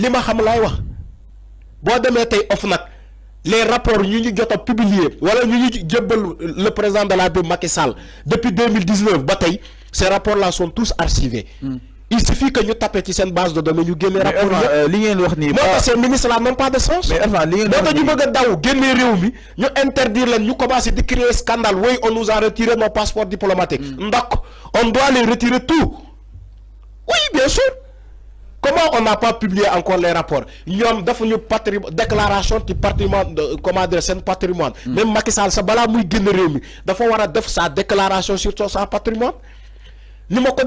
li ma xam laay wax boo demee tey OFNAC les rapports ñu ñu jot a publier wala ñu ñu jébbal le président de la République Macky Sall depuis 2019 ba tey ces rapports là sont tous archivés. Il suffit que ñu tapé ci seen base de données ñu génne rapport li ngeen wax nii. moo tax ces ministres là n'ont pas de sens. mais enfin li ngeen wax ñu bëgg a daw génne réew mi ñu interdire leen ñu commencé di créer scandale oui on nous a retiré nos passeports diplomatiques. ndax on doit les retirer tout. oui bien sûr. Comment on n'a pas publié encore les rapports? Ñom defuñu déclaration ci patrimoine comment dire sen patrimoine. Même Macky Sall sa bala muy génn réew mi dafa wara def sa déclaration sur son patrimoine. Ni ma ko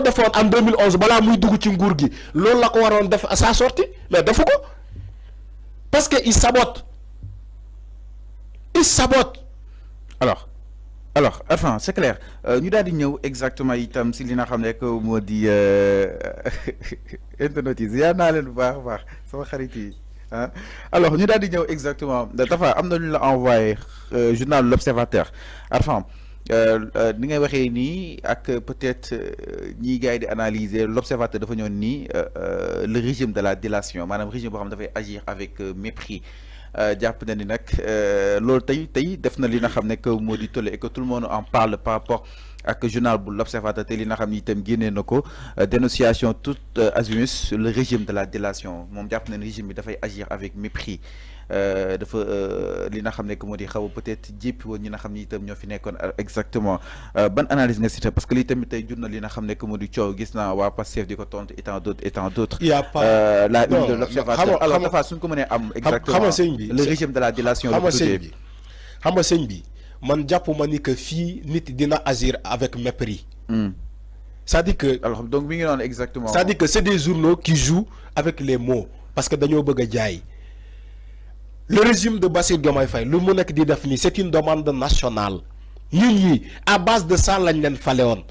defoon en 2011 bala muy dugg ci nguur gi loolu la ko waroon def à sa sortie mais defu ko parce que il sabote. Alors, enfin, c'est clair. Nous avons exactement itam si li nga xam ne que moo di internet yi yaa naa leen bu baax a baax sama xarit yi ah alors ñu daal di ñëw exactement dafa am na lu la envoyé journal L'Observateur enfin ni ngay waxee nii ak peut-être ñii gars yi di analyser L'Observateur dafa ñëw nii le régime de la délation maanaam régime boo xam ne dafay agir avec mépris. jàpp na ni nag loolu tey def na li nga xam ne que moo di tolle et que tout le monde en parle par rapport ak journal bu L'Observateur te li nga xam ni itam génnee na ko dénonciation toute azimuts le régime de la délation moom jàpp na ni régime bi dafay agir avec mépris dafa li nga xam ne que moo di xaw peut-être jéppi woon ñi nga xam ni itam ñoo fi nekkoon exactement ban analyse nga cité parce que lii tamit tey jur na li nga xam ne que moo di coow gis naa waa Pastef di ko tontu et tant d'autres il y a pas la une de L'Observateur alors dafa suñ ko mënee am exactement le régime de la délation xam nga sëñ bi man jàpp ma ni que fii nit dina agir avec mépris. C'est-à-dire que alors donc mi ngi noonu exactement c'est-à-dire que c'est des journaux qui jouent avec les mots parce que dañoo bëgg a jaay. Le régime de Bassirou Diomaye Faye lu mu nekk di def nii c'est une demande nationale ñun ñi à base de ça lañ leen fale woon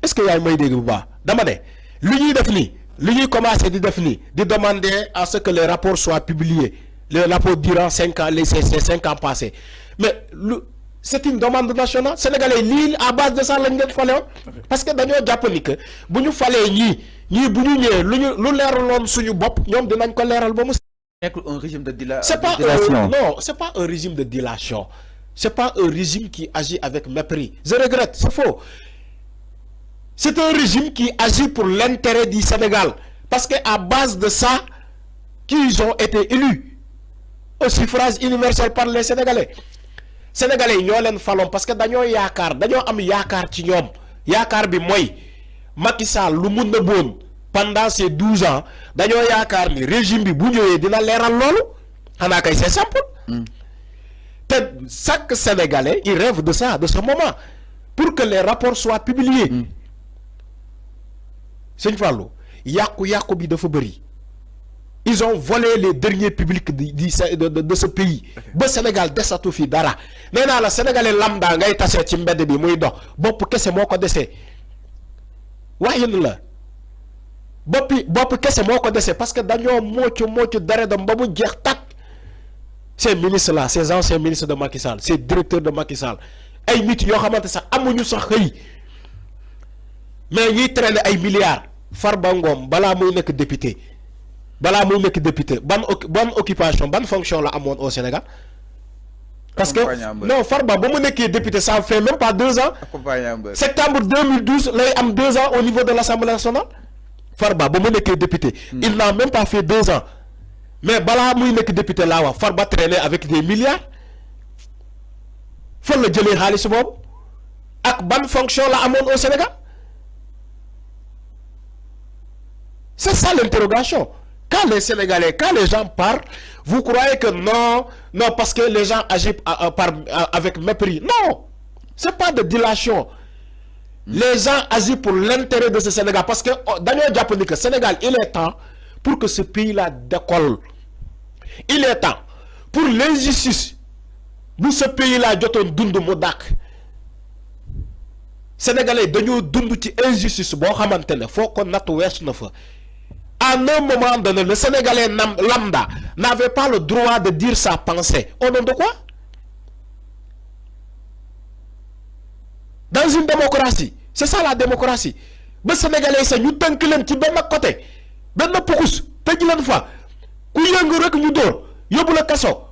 est-ce que yaay may dégg bu baax dama ne lu ñuy def nii lu ñuy commencé di def nii di demander à ce que les rapports soient publiés les rapports durant 5 ans ces 5 ans passés mais c'est une demande nationale sénégalais lii à base de ça lañ leen fale woon parce que dañoo jàpp ni que bu ñu falee ñii bu ñu ñëwee lu leeraloon suñu bopp ñoom dinañ ko leeral ba mu un régime de délation. C'est pas un régime de délation. C'est pas un régime qui agit avec mépris. Je regrette, c'est faux. C'est un régime qui agit pour l'intérêt du Sénégal. Parce qu'à base de ça, qu'ils ont été élus au suffrage universel par les Sénégalais. Sénégalais, ils ont fallon parce que dañoo am yaakaar ci ñoom. Yaakaar bi mooy Macky Sall lu mun na bon pendant ces 12 ans dañoo yaakaar ni régime bi bu ñëwee dina leeral loolu xanaa kay c'est simple. te chaque Sénégalais il rêve de ça de ce moment pour que les rapports soient publiés. Sëñ Fallou yàqu bi dafa bëri ils ont volé les derniers publics de ce pays ba Sénégal desatu fi dara nee naa la Sénégalais lambda ngay tasee ci mbedd bi muy dox bopp kese moo ko desee waaye la. bopp kese moo ko dese parce que dañoo moocu deredam ba mu jeex takk ces ministres là ces anciens ministres de Macky Sall ces directeurs de Macky Sall ay nit yoo xamante sax amuñu sax xëy mais ñuy traîner ay milliards Farba Ngom balaa muy nekk député ban occupation ban fonction la amoon au Sénégal parce que non Farba ba mu nekkee député ça fait même pas 2 ans septembre 2012 lay am 2 ans au niveau de l'Assemblée nationale Farba ba mu nekkee député il n'a même pas fait 2 ans mais balaa muy nekk député laa wax Farba traîner avec des milliards fan la jëlee xaalis boobu ak ban fonction la amoon au Sénégal c'est ça l'interrogation quand les Sénégalais quand les gens parlent vous croyez que non parce que les gens agissent avec mépris non c'est pas de délation. Les gens agissent pour l'intérêt de ce Sénégal parce que Daniel Diaponi que Sénégal il est temps pour que ce pays-là décolle. Il est temps pour l'injustice bu ce pays-là jotoon dund mu dàkk Sénégalais dañoo dund ci injustice boo xamante ne foo ko natt wees na fa à un moment donné le Sénégalais lambda n'avait pas le droit de dire sa pensée au nom de quoi? Dans une démocratie c'est ça la démocratie ba Sénégalais sa ñu tënk leen ci benn côté benn pukus tëj leen fa ku yëngu rek ñu dóor yóbbu la kaso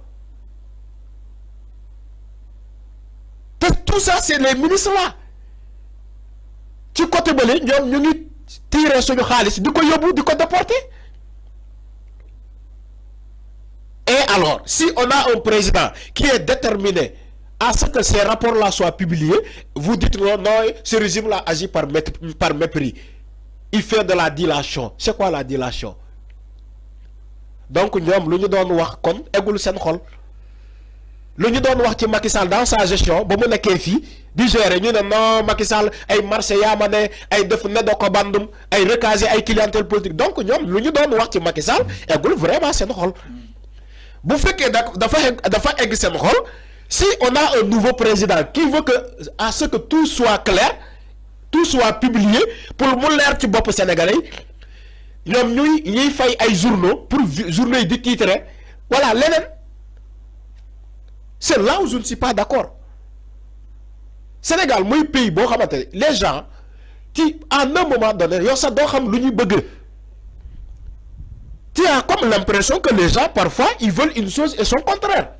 te tout ça c'est les ministres là ci côté bële ñoom ñu ngi tirer suñu xaalis di ko yóbbu di ko déporter. Et alors, si on a un président qui est déterminé à ce que ces rapports-là soient publiés, vous dites non, non, ce régime-là agit par mépris. Il fait de la dilation. C'est quoi la dilation? Donc, nous avons dit que nous avons lu ñu doon wax ci Macky Sall dans sa gestion ba mu nekkee fii di gérer ñu ne non Macky Sall ay marché yaama ne ay def ne do ko bandum ay recaser ay clientèle politique donc ñoom lu ñu doon wax ci Macky Sall eggul vraiment seen xol bu fekkee dafa egg seen xol si on a un nouveau président qui veut que à ce que tout soit clair tout soit publié pour mu leer ci bopp sénégalais ñoom ñuy fay ay journaux pour journaux yi di titrer voilà leneen. C'est là où je ne suis pas d'accord. Sénégal, moi, pays, bon, les gens, qui, à un moment donné, ils savent tu as comme l'impression que les gens, parfois, ils veulent une chose et son contraire.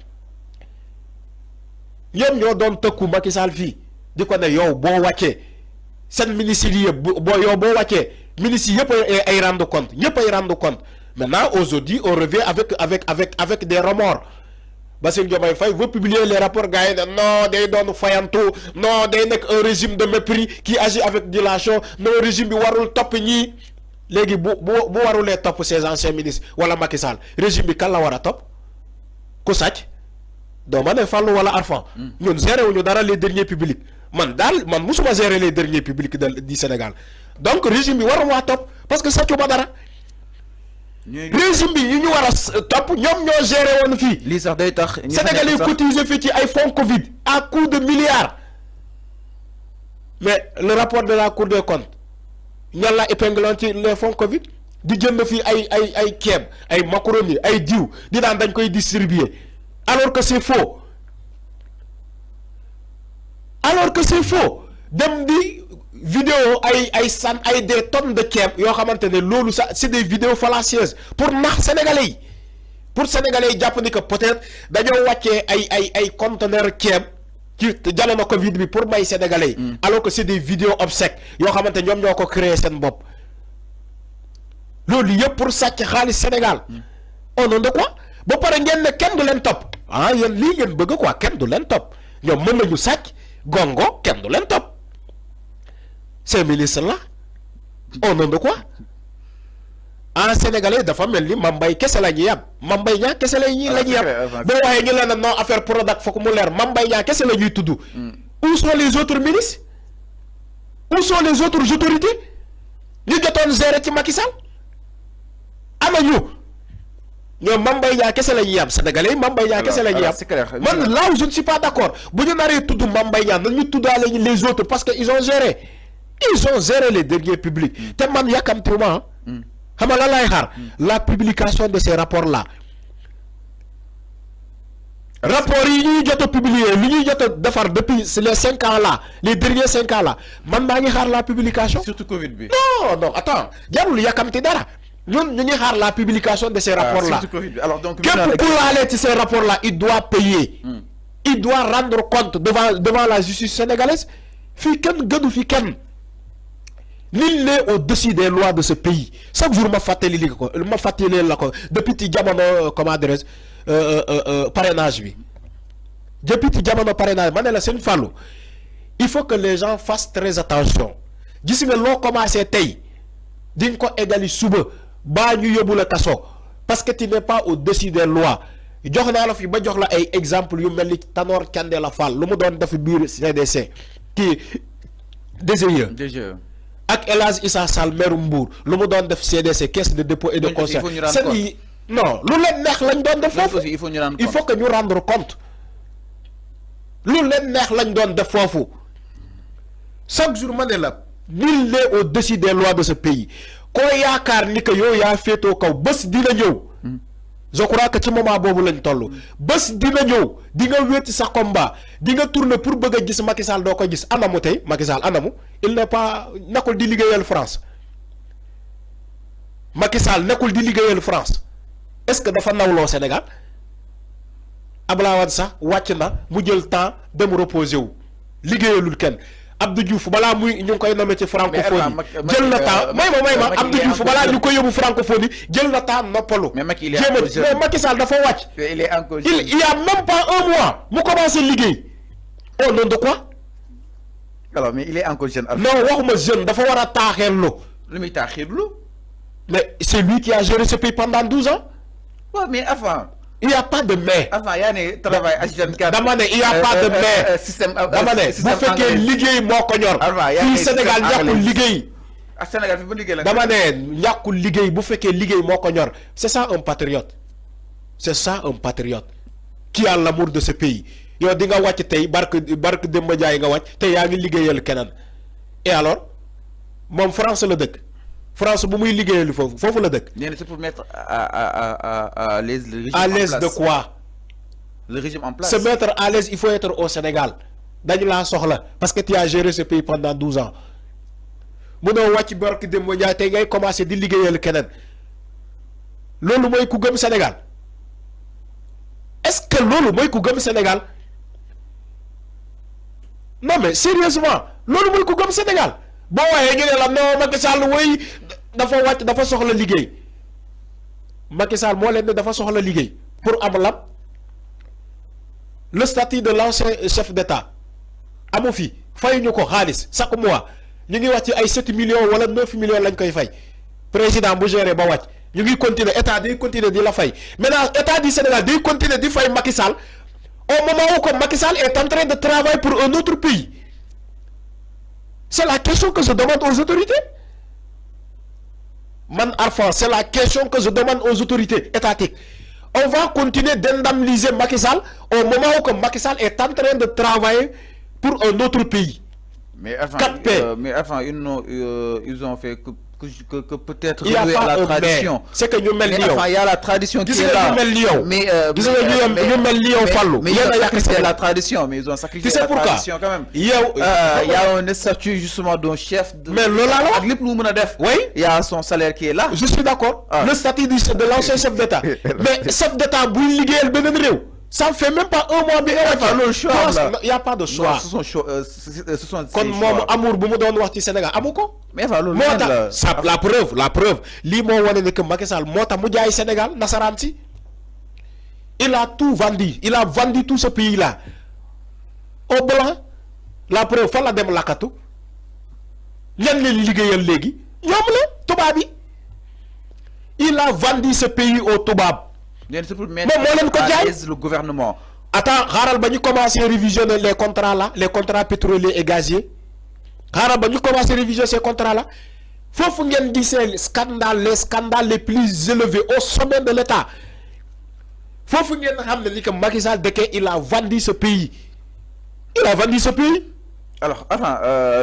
Yom yo don toku Macky Sall fi di ko ne yow bo wacce sen ministre yi yo bo wacce ministre yep ay rendre compte ñep ay rendre compte maintenant aujourd'hui on revient avec des remords. Bassirou Diomaye Faye veut publier les rapports gars non day doon fayantou non day nek un régime de mépris qui agit avec dilation non régime bi warul top ñi légui bu warulé top ces anciens ministres wala Macky Sall régime bi kan la wara top ku sacc do mané fallu wala arfan ñun géré wuñu dara les derniers publics man musuma gérer les derniers publics du Sénégal donc régime bi waru wa top parce que saccu ba dara régime bi ñu wara top ñom ñoo gérer won fi li sax day tax Sénégalais cotisé fi ci ay fonds Covid à coût de milliards mais le rapport de la Cour des comptes ñan la épinglant ci les fonds Covid di jënd fi ay kéb ay macaroni ay diw di daan dañ koy distribuer alors que c'est faux dem di vidéo ay des tonnes de kéb yo xamantene lolu c'est des vidéos fallacieuses pour nax sénégalais japp ni que peut-être dañoo wàccee ay conteneur kéb ci jamono Covid bi pour may sénégalais alors que c'est des vidéos obsèques yo xamantene ñom ñoko créer sen bop lolu yëpp pour sàcc xaalis Sénégal au nom de quoi ba pare ngeen ne kenn du leen top yéen lii ngeen bëgg quoi kenn du leen top ñoom mën nañu sàcc gongo kenn du leen top ces ministres là au nom de quoi en sénégalais dafa mel ni Mambay kese la ñuy yab Mambay ñaa kese la ñuy yab boo waxee ñu leen non affaire Prodac foog mu leer Mambay ñaa kese la ñuy tudd où sont les autres ministres où sont les autres autorités ñu jotoon gérer ci Macky Sall ama ñu ñoom Mambay ñaa kese la ñuy yab sénégalais Mambay ñaa kese la ñuy yab man là où je ne suis pas d'accord bu ñu naree tudd Mambay ñaa nañu tuddaale les autres parce que ils ont géré les derniers publics te man yàkkamtiwuma xam nga lan lay xaar la publication de ces rapports là rapports yi ñuy jot a publier li ñuy jot a defar depuis les 5 ans là les derniers 5 ans là man maa ngi xaar la publication surtout Covid bi non attends jarul yàkkamti dara ñun ñu ngi xaar la publication de ces rapports là alors donc képp ku laale ci ces rapports là il doit payer il doit rendre compte devant la justice sénégalaise fii kenn gënu fi kenn nul n'est au-dessus des lois de ce pays chaque jour ma fàttali la ko depuis ci jamono comment dirais-je parrainage bi depuis ci jamono parrainage ma ne la seen fàllu il faut que les gens fassent très attention gis nga loo commencé tey di nga ko égali suba baa ñu yóbbu la kaso parce que tu n'es pas au-dessus des lois jox naa la fi ba jox la ay exemple yu mel ni Tanor Thiendella Fall lu mu doon def biir CDC kii DGE ak El Hadj Issa Sall maire Mbour lu mu doon def CDC caisse de dépôt et de concert non lu leen neex lañ doon def foofu il faut que ñu rendre compte lu leen neex lañ doon def foofu chaque jour ma ne la nul n'est au-dessus des lois de ce pays koo yaakaar ni que yow yaa féetoo kaw bés dina ñëw je crois que ci moment boobu lañ toll bés dina ñëw di nga wéeti sa combat di nga tourner pour bëgg a gis Macky Sall doo ko gis anamu tey Macky Sall anamu il n'est pas nakul di liggéeyal France Macky Sall nekkul di liggéeyal France est-ce que dafa nawloo Sénégal Abdoulaye Wade sax wàcc na mu jël temps dem reposer wu liggéeyalul kenn Abdou Diouf balaa muy ñu ngi koy nommé ci francophonie jël na temps may ma Abdou Diouf balaa ñu koy yóbbu francophonie jël na temps noppalu. mais Macky il est encore jeune mais Macky Sall dafa wàcc. il est encore jeune. il y a même pas un mois mu commencé liggéey au nom de quoi. alors mais il est encore jeune. non waxuma jeune dafa war a taaxeerlu. lu muy taaxeerlu. mais c'est lui qui a géré ce pays pendant 12 ans. Ouais, mais avant. Il n'y a pas de mais. Avant, il y a un travail H24. Damane, il n'y a pas de mais. Système. Damane, vous faites que liggéey moo ko ñor. Fii Sénégal ñàkkul liggéey. À Sénégal fi bu liggéey la. Damane, ñàkkul liggéey bu fekkee liggéey moo ko ñor. C'est ça un patriote. C'est ça un patriote. Qui a l'amour de ce pays. Yow di nga wàcc tey barke Demba Ndiaye nga wàcc te yaa ngi liggéeyal keneen. Et alors moom France la dëkk. France bu muy liggéeyal foofu la dëkk. C'est pour mettre à l'aise le régime en place. À l'aise de quoi? Le régime en place. Se mettre à l'aise, il faut être au Sénégal. dañu laa soxla parce que tu as géré ce pays pendant 12 ans. munoo wàcc barke Demba Ndiaye tey ngay commencé di liggéeyal keneen. loolu mooy ku gëm Sénégal. Est-ce que loolu mooy ku gëm Sénégal? Non mais sérieusement loolu mooy ku gëm Sénégal. boo waxee ñu ne la non Macky Sall woy dafa wàcc dafa soxla liggéey Macky Sall moo leen ne dafa soxla liggéey pour am lam le statut de l'ancien chef d'État amu fi fayuñu ko xaalis chaque mois ñu ngi wax ci ay 7 millions wala 9 millions lañ koy fay président bu géré ba wàcc ñu ngi continuer état day continuer di la fay maintenant état du Sénégal day continuer di fay Macky Sall au moment où Macky Sall est en train de travailler pour un autre pays. C'est la question que je demande aux autorités. Man Arfan, c'est la question que je demande aux autorités étatiques. On va continuer d'indemniser Macky Sall au moment où Macky Sall est en train de travailler pour un autre pays. Mais enfin, ils ont fait que peut-être il y a pas la tradition. C'est que nous mettons enfin, il y a la tradition qui est là. Mais c'est la tradition, mais ils ont sacrifié la tradition quand même. Il y a un statut justement d'un chef. Mais oui, il y a son salaire qui est là. Je suis d'accord. Le statut de l'ancien chef d'État. Mais chef d'État, ça ne fait même pas un mois bien. Il n'y a pas de choix. Ce sont comme mon amour bu mu doon wax ci Sénégal amu ko. Mais voilà, la preuve lii moo wane ne que Macky Sall moo tax mu jaay Sénégal nasaraan si. Il a tout vendu. Il a vendu tout ce pays là au blanc. La preuve fan la dem lakkatu ñan leen liggéeyal léegi ñoom la tubaab bi. Il a vendu ce pays au tubaab. C'est pour mettre à l'aise le gouvernement. Attends, xaaral ba ñu commencé révisionner les contrats là, les contrats pétroliers et gaziers. Xaaral ba ñu commencé révisionner ces contrats là. Foofu ngeen gisee les scandales les plus élevés au sommet de l'État. Foofu ngeen xam ne ni que Macky Sall il a vendu ce pays. Il a vendu ce pays. Alors,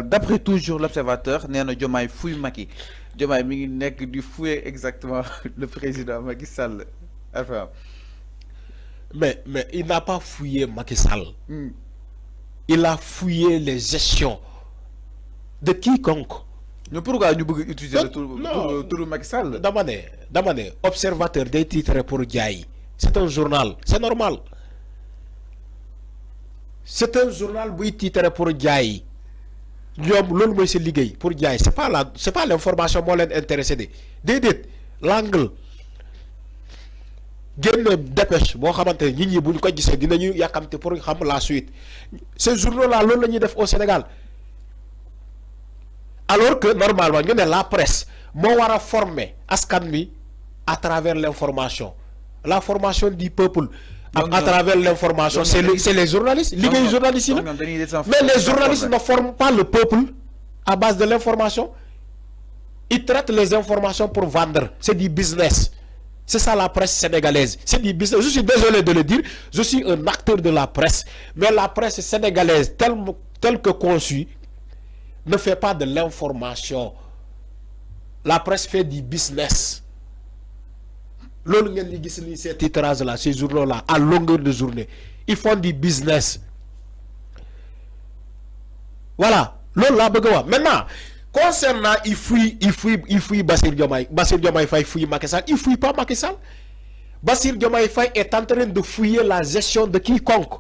d'après toujours l'observateur, nee na Diomaye fouille Macky. Diomaye mi ngi nekk di fouiller exactement le président Macky Sall. Enfin. Mais il n'a pas fouillé Macky Sall. Il a fouillé les gestions de quiconque. Mais pourquoi nous voulons utiliser le tour Macky Sall? Damane, observateur des titres pour Diaye. C'est un journal, c'est normal. C'est un journal qui titre pour Diaye. C'est liguey pour Diaye. C'est pas l'information qui m'intéresse. L'angle. Génn dépêche boo xamante ne nit ñi bu ñu ko gisee dinañu yàkkamte pour xam la suite ces journaux là loolu la ñuy def au Sénégal alors que normalement ñu ne la presse moo war a former askan wi à travers l'information la formation du peuple à travers l'information c'est les journalistes liggéey journalistes yi la mais les journalistes ne forment pas le peuple à base de l'information ils traitent les informations pour vendre c'est du business. C'est ça la presse sénégalaise. C'est du business. Je suis désolé de le dire. Je suis un acteur de la presse. Mais la presse sénégalaise, telle que conçue, ne fait pas de l'information. La presse fait du business. Ces titrages-là, ces journaux-là, à longueur de journée, ils font du business. Voilà. Maintenant, concernant il fouille Bassirou Diomaye Faye fouille Macky Sall, il fouille pas Macky Sall. Bassirou Diomaye Faye est en train de fouiller la gestion de quiconque.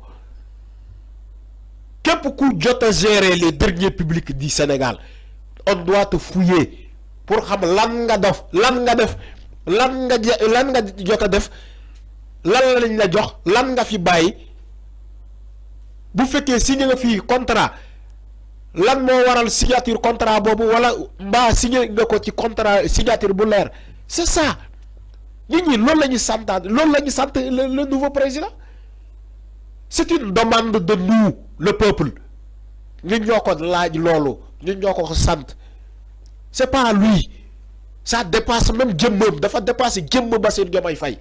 Que beaucoup de gérer les derniers publics du Sénégal, on doit te fouiller pour savoir lan nga def lan nga jot a def lan lañ la jox lan nga fi bàyyi bu fekkee signé nga fi contrat lan moo waral signature contrat boobu wala mbaa signé nga ko ci contrat signature bu leer. C'est ça nit ñi loolu la ñu santaan loolu la ñu sant le nouveau président. C'est une demande de nous le peuple ñun ñoo ko laaj loolu ñun ñoo ko sant. C'est pas lui, ça dépasse même jëmmam dafa dépasser jëmm Bassirou Diomaye Faye.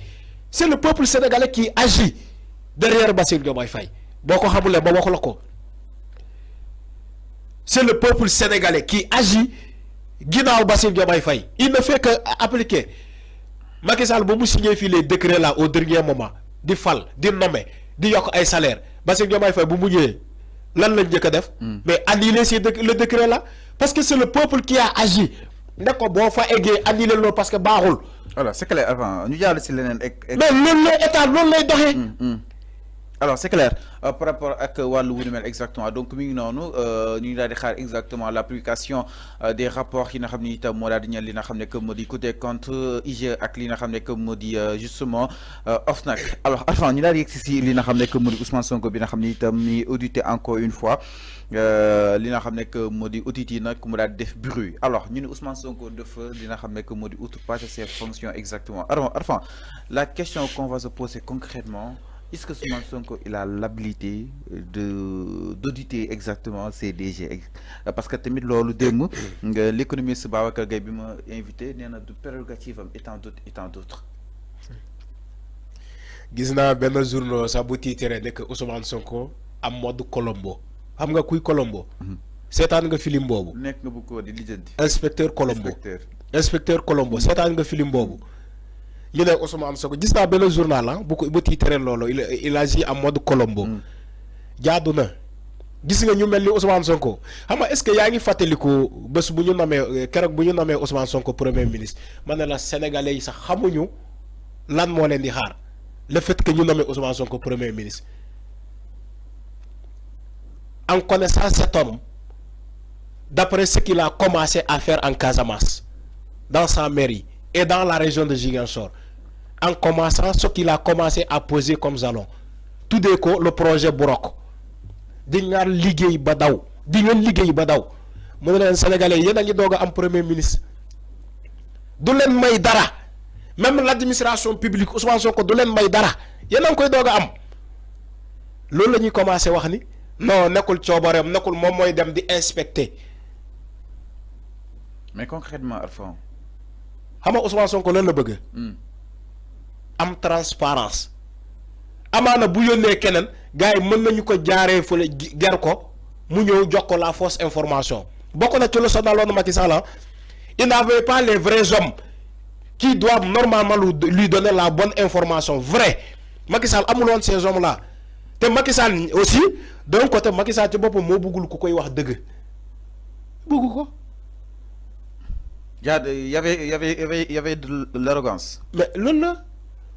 C'est le peuple sénégalais qui agit derrière Bassirou Diomaye Faye boo ko xamulee ba waxu la ko. C'est le peuple sénégalais qui agit ginnaaw Bassirou Diomaye Faye. Il ne fait que appliquer. Macky Sall ba mu signé fii les décrets là au dernier moment di fal di nommer di yokk ay salaire Bassirou Diomaye Faye bu mu ñëwee lan lañ njëkk a def. Mais annuler le décret là parce que c'est le peuple qui a agi. Ne ko boo fa eggee annuler loolu parce que baaxul. Voilà, c'est clair avant ñu jàll si leneen. Mais loolu lay état loolu lay doxee. Alors c'est clair par rapport ak wàllu wu ni mel exactement donc mi ngi noonu ñu ngi daal di xaar exactement l'application des rapports yi nga xam ne itam moo daal di ñeel li nga xam ne que moo di Cour des comptes IGE ak li nga xam ne que moo di justement OFNAC. Alors enfin ñu daal di yegg si li nga xam ne que moo di Ousmane Sonko bi nga xam ne itam ni audité encore une fois li nga xam ne que moo di audit yi nag mu daal di def bruit. Alors ñu ne Ousmane Sonko dafa li nga xam ne que moo di outrepassé ses fonctions exactement. Alors enfin la question qu'on va se poser concrètement. Est-ce que Ousmane Sonko il a l'habilité d'auditer exactement ces DG parce que tamit loolu démb l'économiste Babacar Gaye bi ma invité nee na du prérogative am et tant d'autres. Gis naa benn journal sax bu tiitre nekk Ousmane Sonko am mode Colombo xam nga kuy Colombo. seetaan nga film boobu. nekk nga bu ko di lijjanti. inspecteur Colombo seetaan nga film boobu. ñu ne Ousmane Sonko gis naa benn journal ah bu tiitre loolu il agit en mode Colombo. jaadu na gis nga ñu mel ni Ousmane Sonko xam nga est-ce que yaa ngi fàttaliku bés bu ñu namee keroog bu ñu namee Ousmane Sonko premier ministre ma ne la sénégalais yi sax xamuñu lan moo leen di xaar le fait que ñu namee Ousmane Sonko premier ministre. En connaissant cet homme d'après ce qu'il a commencé à faire en Casamance dans sa mairie et dans la région de Ziguinchor. En commençant ce qu'il a commencé à poser comme jalon tout de ko le projet Burok di ñaar liggéey ba daw di ngeen liggéey ba daw mu ne leen sénégalais yéen a ngi doog a am premier ministre du leen may dara même l'administration publique Ousmane Sonko du leen may dara yéen a ngi koy doog a am loolu la ñuy commencé wax ni non nekkul coobareem nekkul moom mooy dem di inspecter. Mais concrètement Arfan xam nga Ousmane Sonko lan la bëgg. am transparence amaana bu yónnee keneen gars yi mën nañu ko jaaree fële ger ko mu ñëw jox ko la fausse information bokk na ci lu sonaloon Macky Sall il n'avait pas les vrais hommes qui doivent normalement lui donner la bonne information vrai Macky Sall amul woon ces hommes là te Macky Sall aussi d'un côté Macky Sall ci boppam moo bëggul ku koy wax dëgg bëggu ko. Il y avait de l'arrogance. Mais là,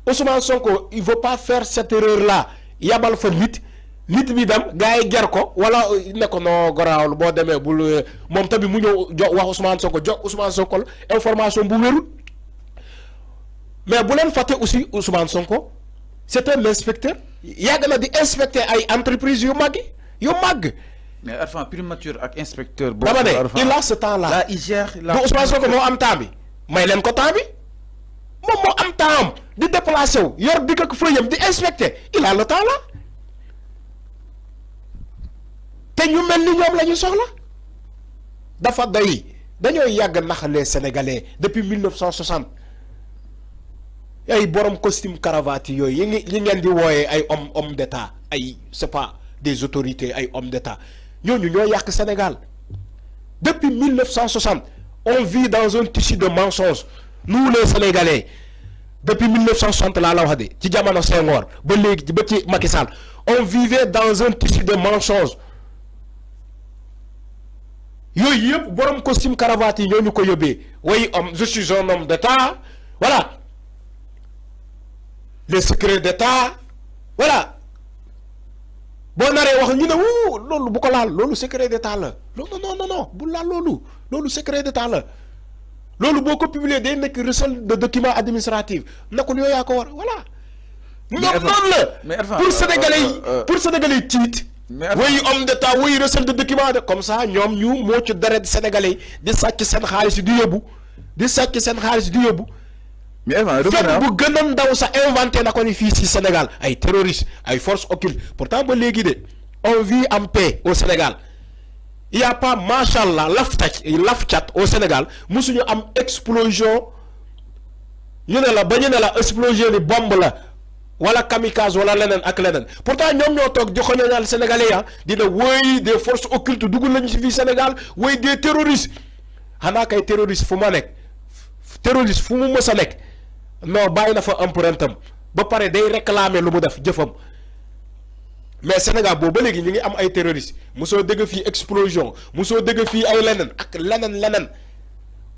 Ousmane Sonko, il ne veut pas faire cette erreur-là. Yabal fa nit bi dem gars yi ger ko wala ne ko no garaawul boo demee bul moom tamit mu ñëw jox wax Ousmane Sonko jox Ousmane Sonko information bu wérul mais bu leen fàtte aussi Ousmane Sonko c'est un inspecteur yàgg na di inspecter ay entreprises yu màgg. Mais Arfan primature ak inspecteur. dama ne il a ce temps-là. Là il gère la. bu Ousmane Sonko moo am temps bi may leen ko temps bi moom moo am temps di déplacé wu yor bi ak feuillam di inspecter il a le temps là te ñu mel ni ñoom la ñu soxla dafa doy dañoo yàgg nax les Sénégalais depuis 1960 ay borom costume cravate yooyu yi ngeen di wooyee ay homme d'état ay c'est pas des autorités ay hommes d'état ñooñu ñoo yàq Sénégal depuis 1960 on vit dans un tissu de mensonges nous les Sénégalais depuis 1960 laa la wax de ci jamono Senghor ba léegi ba ci Macky Sall on vivait dans un tissu de mensonges yooyu yëpp borom costume cravate yi ñoo ñu ko yóbbee way je suis un homme d'état voilà les secrets d'état voilà boo naree wax ñu ne wuu loolu bu ko laal loolu secret d'état la non non non non bu laal loolu secret d'état la loolu boo ko publier day nekk recel de document administratif nekkul yooyu yaa ko war voilà. ñoom noonu la pour sénégalais tiit. woy homme d'état woy recel de document de comme ça ñoom ñu moo ci deret sénégalais di sàcc seen xaalis di yóbbu mais fen bu gën a ndaw sa inventé na ko ni fii si Sénégal ay terroristes ay forces occultes pourtant ba léegi de on vit en paix au Sénégal il y a pas machallah laf-cat au Sénégal musuñu am explosion ñu ne la ba ñu ne la explosion ni bombe la wala kamikaze wala leneen ak leneen pourtant ñoom ñoo toog joxoñal sénégalais ya dina woy des forces occultes dugg nañu si fii Sénégal woy des terroristes xanaa kay terroriste fu ma nekk terroriste fu mu mës a nekk non bàyyi na fa empreinte am ba pare day réclamer lu mu def jëfam mais Sénégal boobu ba léegi ñu ngi am ay terroristes mosoo dégg fii explosion mosoo dégg fii ay leneen ak leneen